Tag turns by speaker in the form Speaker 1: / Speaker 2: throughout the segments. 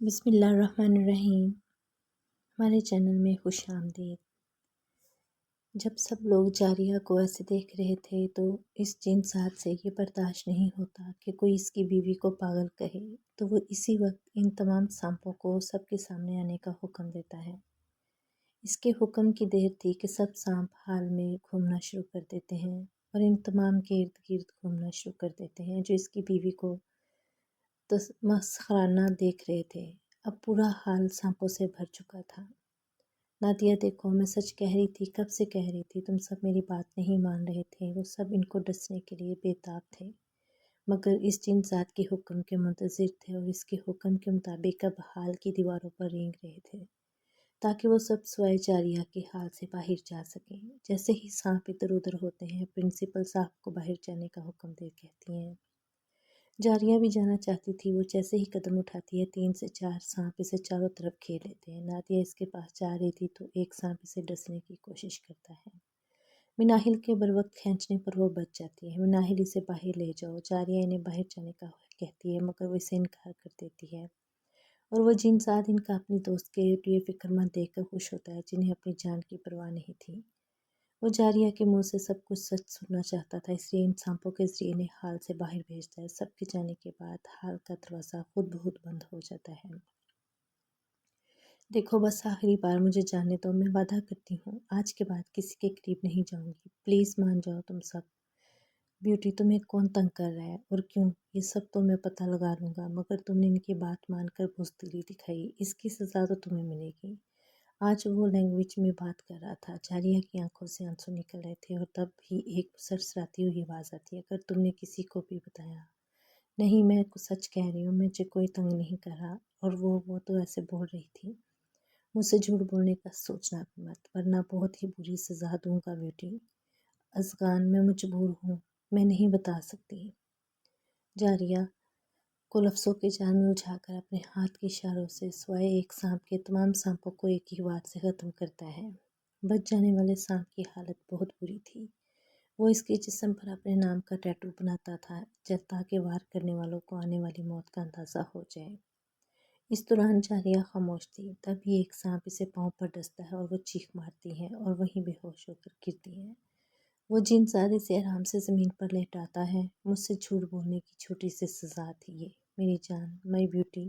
Speaker 1: بسم اللہ الرحمن الرحیم۔ ہمارے چینل میں خوش آمدید۔ جب سب لوگ جاریہ کو ایسے دیکھ رہے تھے تو اس جنسات سے یہ برداشت نہیں ہوتا کہ کوئی اس کی بیوی کو پاگل کہے، تو وہ اسی وقت ان تمام سانپوں کو سب کے سامنے آنے کا حکم دیتا ہے۔ اس کے حکم کی دیر تھی کہ سب سانپ حال میں گھومنا شروع کر دیتے ہیں اور ان تمام کے ارد گرد گھومنا شروع کر دیتے ہیں جو اس کی بیوی کو مسخرانہ دیکھ رہے تھے۔ اب پورا حال سانپوں سے بھر چکا تھا۔ نادیہ دیکھو، میں سچ کہہ رہی تھی، کب سے کہہ رہی تھی، تم سب میری بات نہیں مان رہے تھے۔ وہ سب ان کو ڈسنے کے لیے بے تاب تھے، مگر اس جن ذات کے حکم کے منتظر تھے اور اس کے حکم کے مطابق اب حال کی دیواروں پر رینگ رہے تھے تاکہ وہ سب سوائے جاریہ کے حال سے باہر جا سکیں۔ جیسے ہی سانپ ادھر ادھر ہوتے ہیں، پرنسپل صاحب کو باہر جانے کا حکم دے کہتی ہیں۔ جاریہ بھی جانا چاہتی تھی، وہ جیسے ہی قدم اٹھاتی ہے 3 سے 4 سانپ اسے چاروں طرف گھیر لیتے ہیں۔ نادیہ اس کے پاس جا رہی تھی تو ایک سانپ اسے ڈسنے کی کوشش کرتا ہے۔ مناہل کے بروقت کھینچنے پر وہ بچ جاتی ہے۔ مناہل اسے باہر لے جاؤ، جاریہ انہیں باہر جانے کا کہتی ہے مگر وہ اسے انکار کر دیتی ہے، اور وہ جن ذات ان کا اپنی دوست کے لیے فکر مند دیکھ کر خوش ہوتا ہے جنہیں اپنی جان کی پرواہ نہیں تھی۔ وہ جاریہ کے منہ سے سب کچھ سچ سننا چاہتا تھا، اس لیے ان سانپوں کے ذریعے انہیں حال سے باہر بھیجتا ہے۔ سب کے جانے کے بعد حال کا دروازہ خود بخود بند ہو جاتا ہے۔ دیکھو، بس آخری بار مجھے جانے دو، میں وعدہ کرتی ہوں آج کے بعد کسی کے قریب نہیں جاؤں گی، پلیز مان جاؤ تم سب۔ بیوٹی، تمہیں کون تنگ کر رہا ہے اور کیوں؟ یہ سب تو میں پتہ لگا لوں گا، مگر تم نے ان کی بات مان کر بزدلی دکھائی، اس کی سزا تو تمہیں ملے گی۔ آج وہ لینگویج میں بات کر رہا تھا۔ جاریہ کی آنکھوں سے آنسو نکل رہے تھے اور تب ہی ایک سرسراتی ہوئی آواز آتی ہے، اگر تم نے کسی کو بھی بتایا۔ نہیں، میں سچ کہہ رہی ہوں، مجھے کوئی تنگ نہیں کر رہا۔ اور وہ تو ایسے بول رہی تھی، مجھ سے جھوٹ بولنے کا سوچنا بھی مت، ورنہ بہت ہی بری سزا دوں گا بیوٹی۔ ازغان، میں مجبور ہوں، میں نہیں بتا سکتی۔ جاریہ کو لفظوں کے جال میں الجھا کر اپنے ہاتھ کے اشاروں سے سوائے ایک سانپ کے تمام سانپوں کو ایک ہی وار سے ختم کرتا ہے۔ بچ جانے والے سانپ کی حالت بہت بری تھی۔ وہ اس کے جسم پر اپنے نام کا ٹیٹو بناتا تھا تاکہ وار کرنے والوں کو آنے والی موت کا اندازہ ہو جائے۔ اس دوران جاریہ خاموش تھی، تبھی ایک سانپ اسے پاؤں پر ڈستا ہے اور وہ چیخ مارتی ہے اور وہیں بے ہوش ہو کر گرتی ہے۔ وہ جن ذات اسے آرام سے زمین پر لیٹاتا ہے۔ مجھ سے جھوٹ بولنے کی چھوٹی سی سزا تھی یہ، میری جان، مائی بیوٹی۔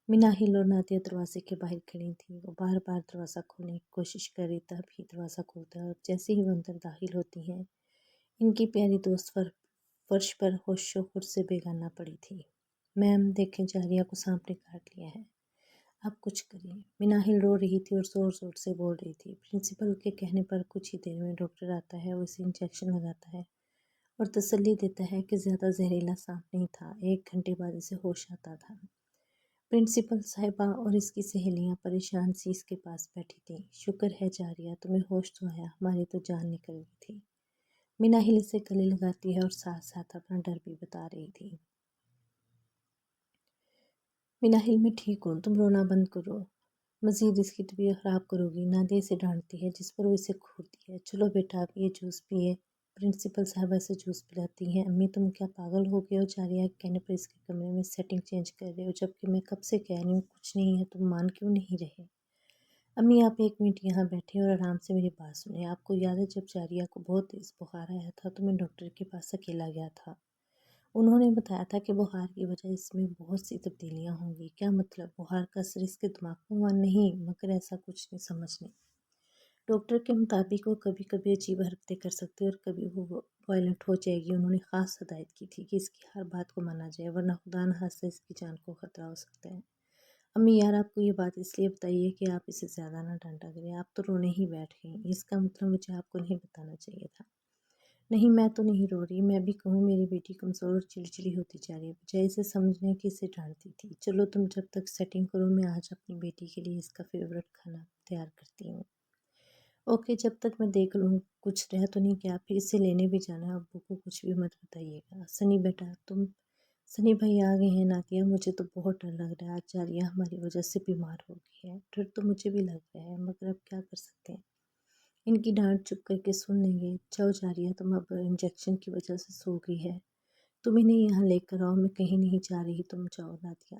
Speaker 1: مناہل اور نادیہ دروازے کے باہر کھڑی تھی، وہ بار بار دروازہ کھولنے کی کوشش کر رہی، تب ہی دروازہ کھلتا ہے اور جیسے ہی وہ اندر داخل ہوتی ہیں، ان کی پیاری دوست فرش پر ہوش و خرد سے بیگانہ پڑی تھی۔ میم، دیکھیں، جاریہ کو سانپ نے کاٹ لیا ہے، آپ کچھ کریں۔ مناہل رو رہی تھی اور زور زور سے بول رہی تھی۔ پرنسپل کے کہنے پر کچھ ہی دیر میں ڈاکٹر آتا ہے، وہ اسے انجیکشن لگاتا ہے اور تسلی دیتا ہے کہ زیادہ زہریلا سانپ نہیں تھا، 1 گھنٹے بعد اسے ہوش آتا تھا۔ پرنسپل صاحبہ اور اس کی سہیلیاں پریشان سی اس کے پاس بیٹھی تھیں۔ شکر ہے جاریہ، تمہیں ہوش تو آیا، ہماری تو جان نکل گئی تھی۔ مناہل اسے گلے لگاتی ہے اور ساتھ ساتھ اپنا ڈر بھی بتا رہی تھی۔ مناہل، میں ٹھیک ہوں، تم رونا بند کرو، مزید اس کی طبیعت خراب کرو گی۔ نادیہ اسے ڈانٹتی ہے، جس پر وہ اسے گھورتی ہے۔ چلو بیٹا، اب یہ جوس پیے۔ پرنسپل صاحبہ سے جوس پلاتی ہیں۔ امی، تم کیا پاگل ہو گئے ہو؟ جاریہ کے کہنے پر اس کے کمرے میں سیٹنگ چینج کر رہے ہو، جبکہ میں کب سے کہہ رہی ہوں کچھ نہیں ہے، تم مان کیوں نہیں رہے؟ امی، آپ 1 منٹ یہاں بیٹھیں اور آرام سے میری بات سنیں۔ آپ کو یاد ہے جب جاریہ کو بہت تیز بخار آیا تھا تو میں ڈاکٹر کے پاس اکیلا گیا تھا؟ انہوں نے بتایا تھا کہ بخار کی وجہ اس میں بہت سی تبدیلیاں ہوں گی۔ کیا مطلب؟ بخار کا اثر اس کے دماغ پر ہوا؟ نہیں، مگر ایسا کچھ نہیں سمجھنے۔ ڈاکٹر کے مطابق وہ کبھی کبھی عجیب حرکتیں کر سکتے اور کبھی وہ وائلنٹ ہو جائے گی۔ انہوں نے خاص ہدایت کی تھی کہ اس کی ہر بات کو مانا جائے، ورنہ خدا نخواستہ اس کی جان کو خطرہ ہو سکتا ہے۔ امی یار، آپ کو یہ بات اس لیے بتائیے کہ آپ اسے زیادہ نہ ڈانٹا کریں، آپ تو رونے ہی بیٹھ گئیں، اس کا مطلب مجھے آپ کو نہیں بتانا چاہیے تھا۔ نہیں، میں تو نہیں رو رہی، میں بھی کہوں میری بیٹی کمزور اور چڑچڑی ہوتی جا رہی ہے، بجائے اسے سمجھنے کی اسے ڈانٹتی تھی۔ چلو تم جب تک سیٹنگ کرو، میں آج اپنی بیٹی کے لیے اس کا فیورٹ کھانا تیار کرتی ہوں۔ اوکے، جب تک میں دیکھ لوں کچھ رہ تو نہیں گیا، پھر اسے لینے بھی جانا ہے، ابو کو کچھ بھی مت بتائیے گا۔ سنی بیٹا، سنی بھائی آ گئے ہیں؟ نادیہ، مجھے تو بہت ڈر لگ رہا ہے، آج جاریہ ہماری وجہ سے بیمار ہو گئی ہے۔ ڈر تو مجھے بھی لگ رہا ہے، مگر اب کیا کر سکتے ہیں، ان کی ڈانٹ چپ کر کے سن لیں گے۔ جاؤ جاریہ، تم اب انجیکشن کی وجہ سے سو گئی ہے، تم انہیں یہاں لے کر آؤ، میں کہیں نہیں جا رہی، تم جاؤ۔ نادیہ